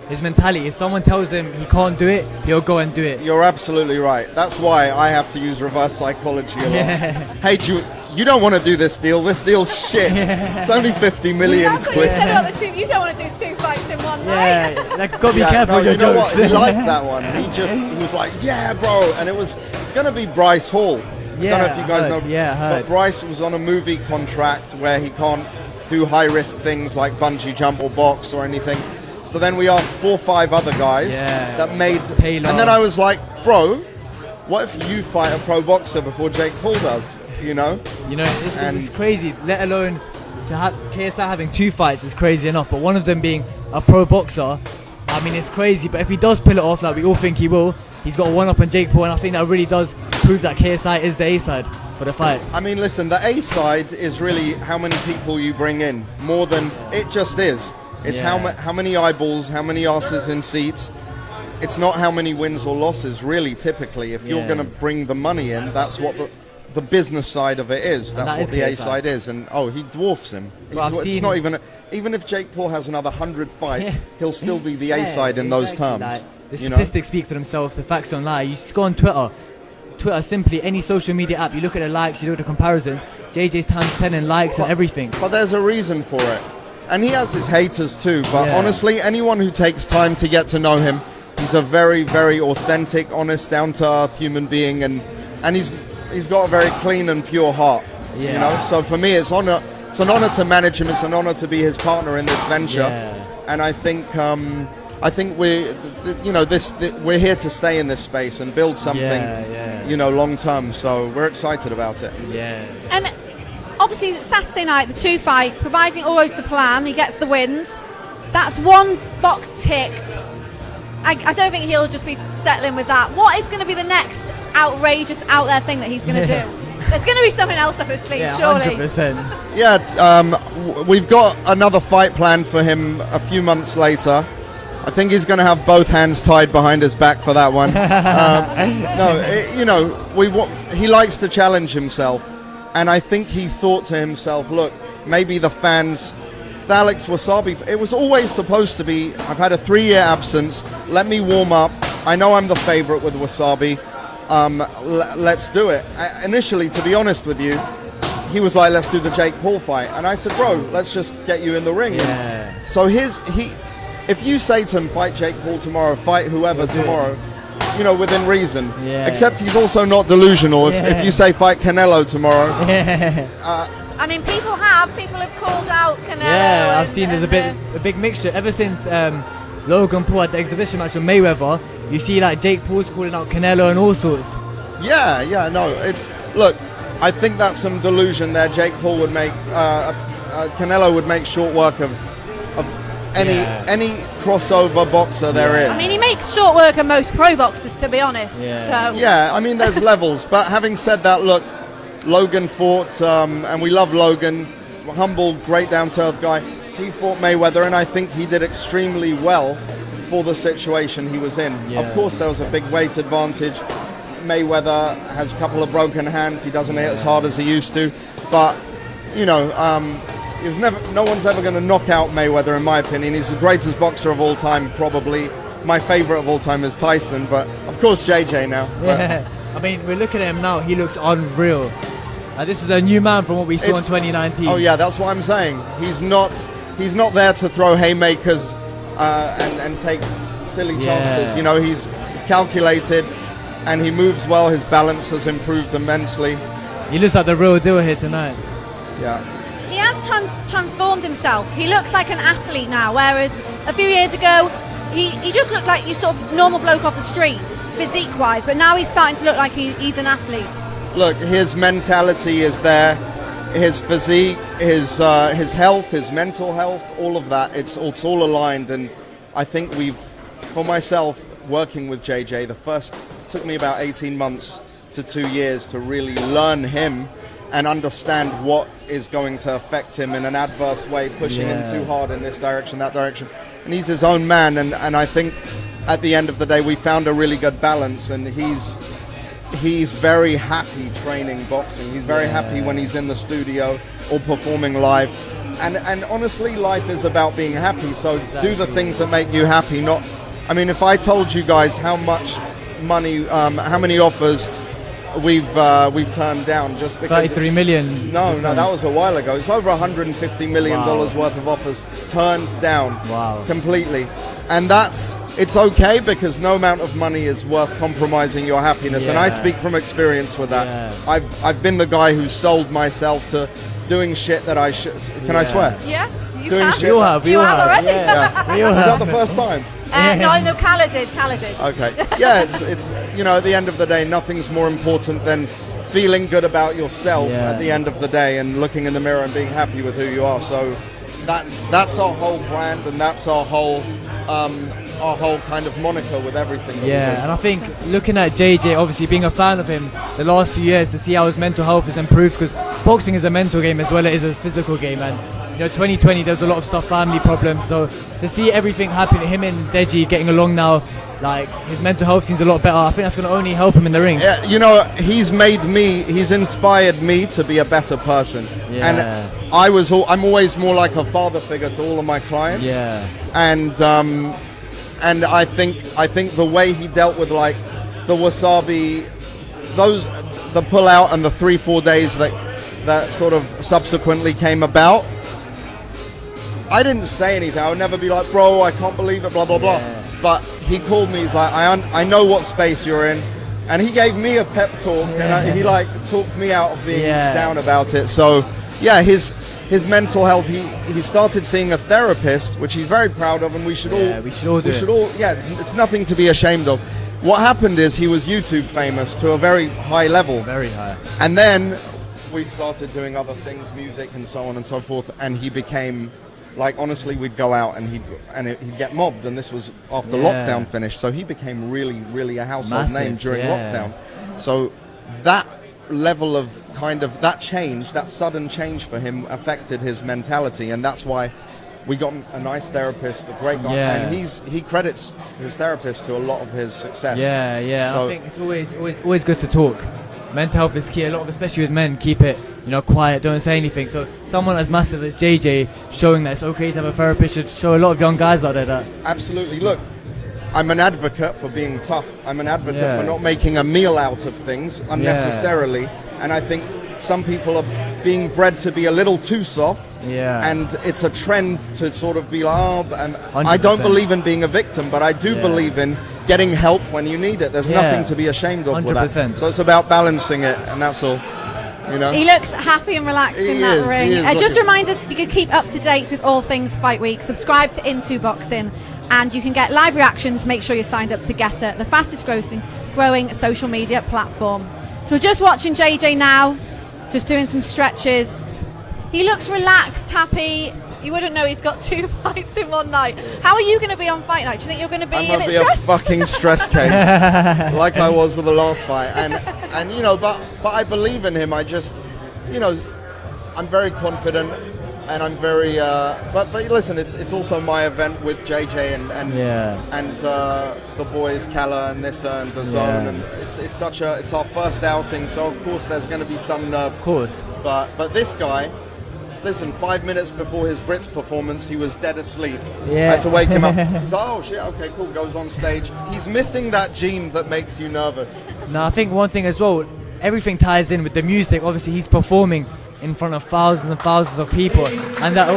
his mentality. If someone tells him he can't do it, he'll go and do it. You're absolutely right. That's why I have to use reverse psychology a lot. Hey, you don't want to do this deal. This deal's shit. It's only 50 million That's what quid. you said about the two. You don't want to do 2 fights in one night. Yeah, like, gotta be careful with your you know jokes. what? He liked that one. He was like, yeah, bro. And it's going to be Bryce Hall. I don't know if you guys know. Yeah, I heard. But Bryce was on a movie contract where he can't do high-risk things like bungee jump or box or anything. So then we asked 4 or 5 other guys that made... Taylor. And then I was like, bro, what if you fight a pro boxer before Jake Paul does? You know, it's crazy. Let alone to have KSI having 2 fights is crazy enough, but one of them being a pro boxer, I mean, it's crazy. But if he does pull it off, like we all think he will, he's got a one-up on Jake Paul, and I think that really does prove that KSI is the A side for the fight. I mean, listen, the A side is really how many people you bring in, more than it just is. It's how many eyeballs, how many asses in seats. It's not how many wins or losses, really. Typically, if you're going to bring the money in, that's what the business side of it is. That's what the A side is. And he dwarfs him. It's not even if Jake Paul has another 100 fights, he'll still be the A side in those terms. Like, the statistics speak for themselves. The facts don't lie. You just go on Twitter, simply any social media app. You look at the likes, you look at the comparisons. JJ's times 10 in likes and everything. But there's a reason for it, and he has his haters too. But honestly, anyone who takes time to get to know him, he's a very, very authentic, honest, down-to-earth human being, and he's got a very clean and pure heart. You know, so for me, it's an honor to manage him. It's an honor to be his partner in this venture, and I think we're here to stay in this space and build something, long term. So we're excited about it. Yeah. And obviously Saturday night, the 2 fights, providing all goes to plan, he gets the wins. That's 1 box ticked. I don't think he'll just be settling with that. What is going to be the next outrageous, out there thing that he's going to do? There's going to be something else up his sleeve, surely. 100%. Yeah, we've got another fight planned for him a few months later. I think he's going to have both hands tied behind his back for that one. He likes to challenge himself, and I think he thought to himself, look, maybe the fans... The Alex Wasabi, it was always supposed to be, I've had a 3-year absence, let me warm up, I know I'm the favorite with Wasabi, let's do it. Initially, to be honest with you, he was like, let's do the Jake Paul fight, and I said, bro, let's just get you in the ring. So if you say to him, fight Jake Paul tomorrow, fight whoever tomorrow, within reason, except he's also not delusional. If you say fight Canelo tomorrow, I mean, people have called out Canelo. Yeah, I've seen there's a big mixture. Ever since Logan Paul had the exhibition match with Mayweather, you see like Jake Paul's calling out Canelo and all sorts. Look, I think that's some delusion there. Jake Paul would make, Canelo would make short work of any crossover boxer there is. I mean, he makes short work of most pro boxers, to be honest. I mean, there's levels. But having said that, look, Logan fought, and we love Logan, humble, great down-to-earth guy. He fought Mayweather, and I think he did extremely well for the situation he was in. Of course, there was a big weight advantage. Mayweather has a couple of broken hands. He doesn't hit as hard as he used to. But, no one's ever going to knock out Mayweather, in my opinion. He's the greatest boxer of all time, probably. My favorite of all time is Tyson, but of course JJ now. I mean, we're looking at him now. He looks unreal. This is a new man from what we saw in 2019. Oh yeah, that's what I'm saying. He's not there to throw haymakers and take silly chances. He's calculated, and he moves well. His balance has improved immensely. He looks like the real deal here tonight. Yeah. He has transformed himself. He looks like an athlete now, whereas a few years ago, he just looked like your sort of normal bloke off the street, physique-wise, but now he's starting to look like he's an athlete. Look, his mentality is there, his physique, his health, his mental health, all of that, it's all aligned, and I think for myself, working with JJ, took me about 18 months to 2 years to really learn him and understand what is going to affect him in an adverse way, pushing him too hard in this direction, that direction. And he's his own man, and I think at the end of the day we found a really good balance, and he's very happy training boxing. He's very happy when he's in the studio or performing live. And honestly, life is about being happy. So do the things that make you happy. Not, I mean, if I told you guys how much money, how many offers we've turned down just because 33 million. No, that was a while ago. It's over 150 million dollars worth of offers turned down. Wow. Completely. And it's okay, because no amount of money is worth compromising your happiness. And I speak from experience with that. Yeah. I've been the guy who sold myself to doing shit that I should. Can I swear? Yeah, you Doing can. shit We all have. We You all have have. already? Yeah. We all Is that have. the first time? No, Calla did. Okay. Yeah, it's at the end of the day, nothing's more important than feeling good about yourself at the end of the day and looking in the mirror and being happy with who you are. So that's our whole brand, and that's our whole kind of moniker with everything that we do. And I think looking at JJ, obviously being a fan of him the last few years, to see how his mental health has improved, because boxing is a mental game as well as it is a physical game. And 2020 there's a lot of stuff, family problems, so to see everything happen, him and Deji getting along now, like his mental health seems a lot better. I think that's going to only help him in the ring. He's inspired me to be a better person. And I'm always more like a father figure to all of my clients. And I think the way he dealt with like the wasabi, the pull out and the 3-4 days that sort of subsequently came about, I didn't say anything. I would never be like, bro, I can't believe it, blah blah blah. But he called me. He's like, I know what space you're in, and he gave me a pep talk, and he like talked me out of being down about it. So yeah, his mental health. He started seeing a therapist, which he's very proud of, and we should all do it. It's nothing to be ashamed of. What happened is he was YouTube famous to a very high level, Very high. and then we started doing other things, music and so on and so forth, and he became. Like, honestly, we'd go out and he'd get mobbed, and this was after lockdown finished. So he became really, really a household name during lockdown. So that level of that change, that sudden change for him affected his mentality, and that's why we got a nice therapist, a great guy, and he credits his therapist to a lot of his success. So I think it's always good to talk. Mental health is key. A lot of, especially with men, keep it quiet, don't say anything. So someone as massive as JJ showing that it's okay to have a therapist should show a lot of young guys out there that. Absolutely. Look, I'm an advocate for being tough. I'm an advocate for not making a meal out of things unnecessarily. And I think some people are being bred to be a little too soft. And it's a trend to sort of be like, I don't believe in being a victim, but I do believe in getting help when you need it. There's nothing to be ashamed of with that. So it's about balancing it, and that's all. He looks happy and relaxed in that ring. Just a reminder, you can keep up to date with all things Fight Week. Subscribe to Into Boxing, and you can get live reactions. Make sure you're signed up to Getter, the fastest growing social media platform. So we're just watching JJ now, just doing some stretches. He looks relaxed, happy. You wouldn't know he's got 2 fights in one night. How are you going to be on fight night? Do you think you're going to be a bit stressed? I'm fucking stress case, like I was with the last fight. And but I believe in him. I just, I'm very confident, and I'm very. But listen, it's also my event with JJ and the boys, Kala and Nissa and the Zone, and it's our first outing. So of course there's going to be some nerves. Of course. But this guy. Listen, 5 minutes before his Brits performance, he was dead asleep. I had to wake him up. He's like, oh shit, okay, cool, goes on stage. He's missing that gene that makes you nervous. No, I think one thing as well, everything ties in with the music. Obviously, he's performing in front of thousands and thousands of people, and that